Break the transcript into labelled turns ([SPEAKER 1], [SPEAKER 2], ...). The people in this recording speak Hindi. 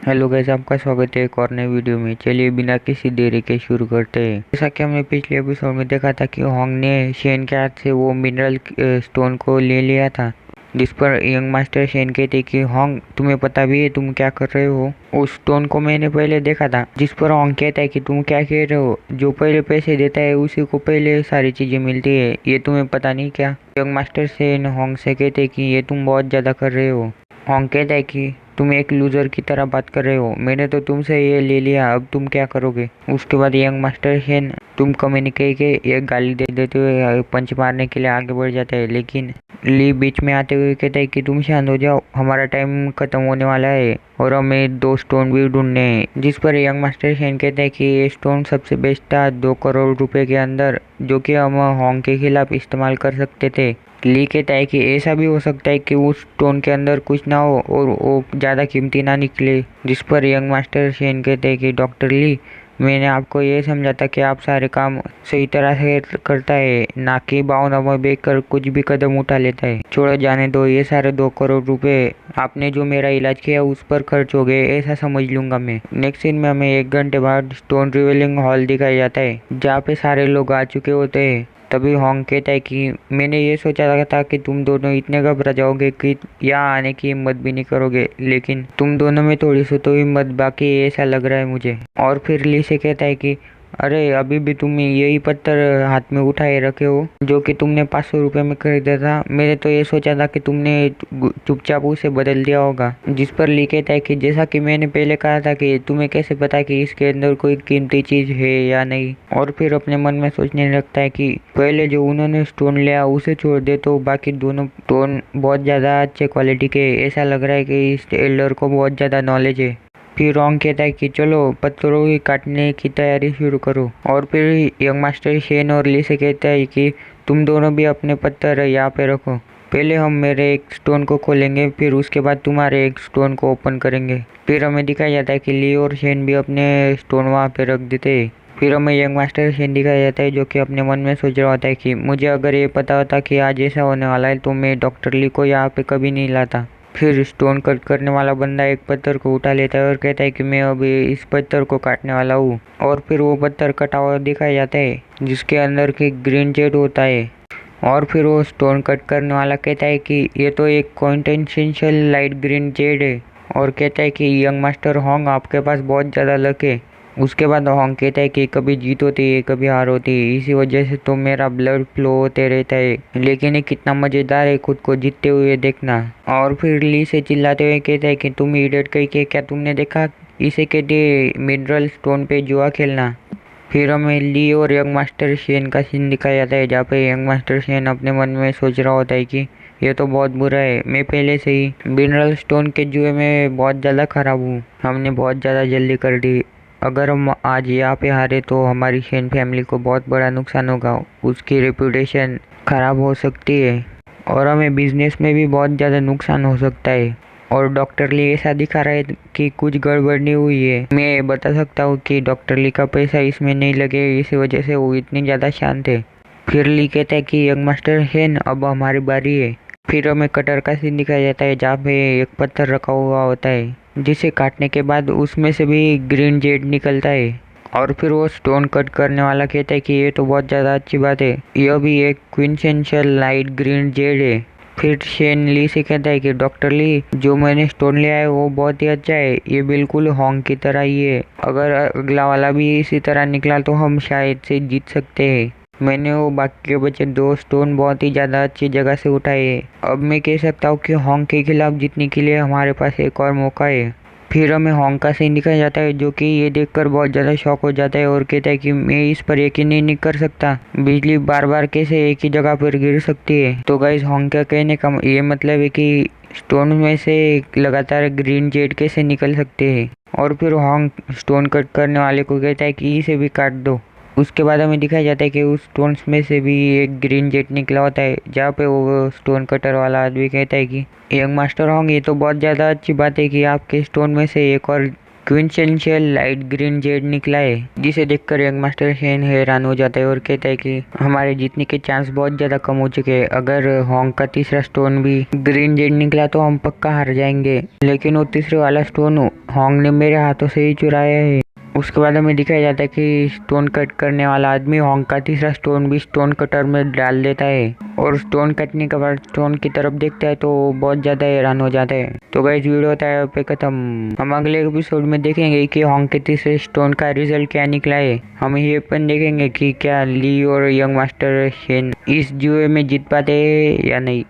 [SPEAKER 1] हेलो गाइस, आपका स्वागत है एक और नए वीडियो में। चलिए बिना किसी देरी के शुरू करते हैं। जैसा कि हमने पिछले एपिसोड में देखा था कि होंग ने शेन के हाथ से वो मिनरल स्टोन को ले लिया था, जिस पर यंग मास्टर शेन कहते कि होंग, तुम्हें पता भी है तुम क्या कर रहे हो? उस स्टोन को मैंने पहले देखा था। जिस पर होंग कहता है कि तुम क्या कह रहे हो, जो पहले पैसे देता है उसी को पहले सारी चीजें मिलती है, ये तुम्हें पता नहीं क्या? यंग मास्टर शेन होंग से कहते कि ये तुम बहुत ज्यादा कर रहे हो। होंग कहता है कि तुम एक लूजर की तरह बात कर रहे हो, मैंने तो तुमसे ये ले लिया, अब तुम क्या करोगे? उसके बाद यंग मास्टर शेन तुम कमीने कह के एक गाली दे देते हुए पंच मारने के लिए आगे बढ़ जाता है, लेकिन ली बीच में आते हुए कहता है कि तुम शांत हो जाओ, हमारा टाइम खत्म होने वाला है और हमें 2 स्टोन भी ढूंढने हैं। जिस पर यंग मास्टर शेन कहता है कि ये स्टोन सबसे बेस्ट था 2 करोड़ रुपए के अंदर, जो कि हम होंग के खिलाफ इस्तेमाल कर सकते थे। ली कहता है कि ऐसा भी हो सकता है कि उस स्टोन के अंदर कुछ ना हो और वो ज़्यादा कीमती ना निकले। जिस पर यंग मास्टर शेन कहते हैं कि डॉक्टर ली, मैंने आपको ये समझा था कि आप सारे काम सही तरह से करता है, ना कि भावना में बेचकर कुछ भी कदम उठा लेता है। छोड़ो, जाने दो, ये सारे 2 करोड़ रुपए आपने जो मेरा इलाज किया उस पर खर्च हो गए, ऐसा समझ लूंगा मैं। नेक्स्ट सीन में हमें 1 घंटे बाद स्टोन रिवीलिंग हॉल दिखाया जाता है, जहाँ पे सारे लोग आ चुके होते हैं। तभी होंग कहता है कि मैंने ये सोचा था कि तुम दोनों इतने घबरा जाओगे कि यहाँ आने की हिम्मत भी नहीं करोगे, लेकिन तुम दोनों में थोड़ी सी तो हिम्मत बाकी है, ऐसा लग रहा है मुझे। और फिर ली से कहता है कि अरे अभी भी तुम यही पत्थर हाथ में उठाए रखे हो जो कि तुमने 500 रुपये में खरीदा था। मैंने तो ये सोचा था कि तुमने चुपचाप उसे बदल दिया होगा। जिस पर ली कहता है कि जैसा कि मैंने पहले कहा था कि तुम्हें कैसे पता कि इसके अंदर कोई कीमती चीज है या नहीं। और फिर अपने मन में सोचने लगता है कि पहले जो उन्होंने स्टोन लिया उसे छोड़ दे तो बाकी दोनों स्टोन बहुत ज़्यादा अच्छे क्वालिटी के, ऐसा लग रहा है कि इस एल्डर को बहुत ज़्यादा नॉलेज है। फिर होंग कहता है कि चलो पत्थरों की काटने की तैयारी शुरू करो। और फिर यंग मास्टर शेन और ली से कहता है कि तुम दोनों भी अपने पत्थर यहाँ पे रखो, पहले हम मेरे एक स्टोन को खोलेंगे, फिर उसके बाद तुम्हारे एक स्टोन को ओपन करेंगे। फिर हमें दिखाया जाता है कि ली और शेन भी अपने स्टोन वहाँ पे रख देते हैं। फिर हमें यंग मास्टर शेन दिखाया जाता है, जो कि अपने मन में सोच रहा होता है कि मुझे अगर ये पता होता कि आज ऐसा होने वाला है तो मैं डॉक्टर ली को यहाँ पे कभी नहीं लाता। फिर स्टोन कट करने वाला बंदा एक पत्थर को उठा लेता है और कहता है कि मैं अभी इस पत्थर को काटने वाला हूँ। और फिर वो पत्थर कटा हुआ दिखाया जाता है, जिसके अंदर की ग्रीन जेड होता है। और फिर वो स्टोन कट करने वाला कहता है कि ये तो एक क्वांटेसेंशियल लाइट ग्रीन जेड है, और कहता है कि यंग मास्टर होंग, आपके पास बहुत ज़्यादा लक है। उसके बाद होंग कहता है कि कभी जीत होती है कभी हार होती है, इसी वजह से तो मेरा ब्लड फ्लो होते रहता है, लेकिन ये कितना मज़ेदार है खुद को जीतते हुए देखना। और फिर ली से चिल्लाते हुए कहता है कि तुम इडियट कहीं के, क्या तुमने देखा इसे कहते मिनरल स्टोन पे जुआ खेलना। फिर हमें ली और यंग मास्टर शेन का सीन दिखाया जाता है, जहाँ पे यंग मास्टर शेन अपने मन में सोच रहा होता है कि ये तो बहुत बुरा है, मैं पहले से ही मिनरल स्टोन के जुए में बहुत ज़्यादा खराब हूँ, हमने बहुत ज़्यादा जल्दी कर दी, अगर हम आज यहाँ पे हारे तो हमारी शेन फैमिली को बहुत बड़ा नुकसान होगा, उसकी रेपुटेशन खराब हो सकती है और हमें बिजनेस में भी बहुत ज़्यादा नुकसान हो सकता है। और डॉक्टर ली ऐसा दिखा रहा है कि कुछ गड़बड़ नहीं हुई है। मैं बता सकता हूँ कि डॉक्टर ली का पैसा इसमें नहीं लगे, इसी वजह से वो इतनी ज़्यादा शांत है। फिर ली कहता है कि यंग मास्टर शेन, अब हमारी बारी है। फिर हमें कटर का सीन दिखाया जाता है, जहाँ पे एक पत्थर रखा हुआ होता है, जिसे काटने के बाद उसमें से भी ग्रीन जेड निकलता है। और फिर वो स्टोन कट करने वाला कहता है कि ये तो बहुत ज़्यादा अच्छी बात है, यह भी एक क्विंसेंशियल लाइट ग्रीन जेड है। फिर शेन ली से कहता है कि डॉक्टर ली, जो मैंने स्टोन लिया है वो बहुत ही अच्छा है, ये बिल्कुल होंग की तरह ही है, अगर अगला वाला भी इसी तरह निकला तो हम शायद से जीत सकते हैं। मैंने वो बाकी के बचे 2 स्टोन बहुत ही ज़्यादा अच्छी जगह से उठाए हैं, अब मैं कह सकता हूँ कि होंग के खिलाफ जीतने के लिए हमारे पास एक और मौका है। फिर हमें होंग का सीन दिखाया जाता है, जो कि ये देखकर बहुत ज़्यादा शॉक हो जाता है और कहता है कि मैं इस पर यकीन नहीं कर सकता, बिजली बार बार कैसे एक ही जगह पर गिर सकती है। तो गाइस, होंग का कहने का ये मतलब है कि स्टोन में से लगातार ग्रीन जेड कैसे निकल सकते हैं। और फिर होंग स्टोन कट करने वाले को कहता है कि इसे भी काट दो। उसके बाद हमें दिखाया जाता है कि उस स्टोन्स में से भी एक ग्रीन जेट निकला होता है, जहाँ पे वो स्टोन कटर वाला आदमी कहता है कि यंग मास्टर होंग, ये तो बहुत ज़्यादा अच्छी बात है कि आपके स्टोन में से एक और क्विंसेंशियल लाइट ग्रीन जेड निकला है, जिसे देखकर यंग मास्टर शेन हैरान हो जाता है और कहता है कि हमारे जीतने के चांस बहुत ज्यादा कम हो चुके हैं। अगर होंग का तीसरा स्टोन भी ग्रीन जेड निकला तो हम पक्का हार जाएंगे। लेकिन वो तीसरे वाला स्टोन होंग ने मेरे हाथों से ही चुराया है। उसके बाद हमें दिखाया जाता है कि स्टोन कट करने वाला आदमी होंग का तीसरा स्टोन भी स्टोन कटर में डाल देता है और स्टोन कटने के बाद स्टोन की तरफ देखता है तो बहुत ज़्यादा हैरान हो जाता है। तो गाइस वीडियो होता है पे खत्म। हम अगले एपिसोड में देखेंगे कि होंग के तीसरे स्टोन का रिजल्ट क्या निकला है। हम ये पण देखेंगे कि क्या ली और यंग मास्टर शेन इस जुए में जीत पाते हैं या नहीं।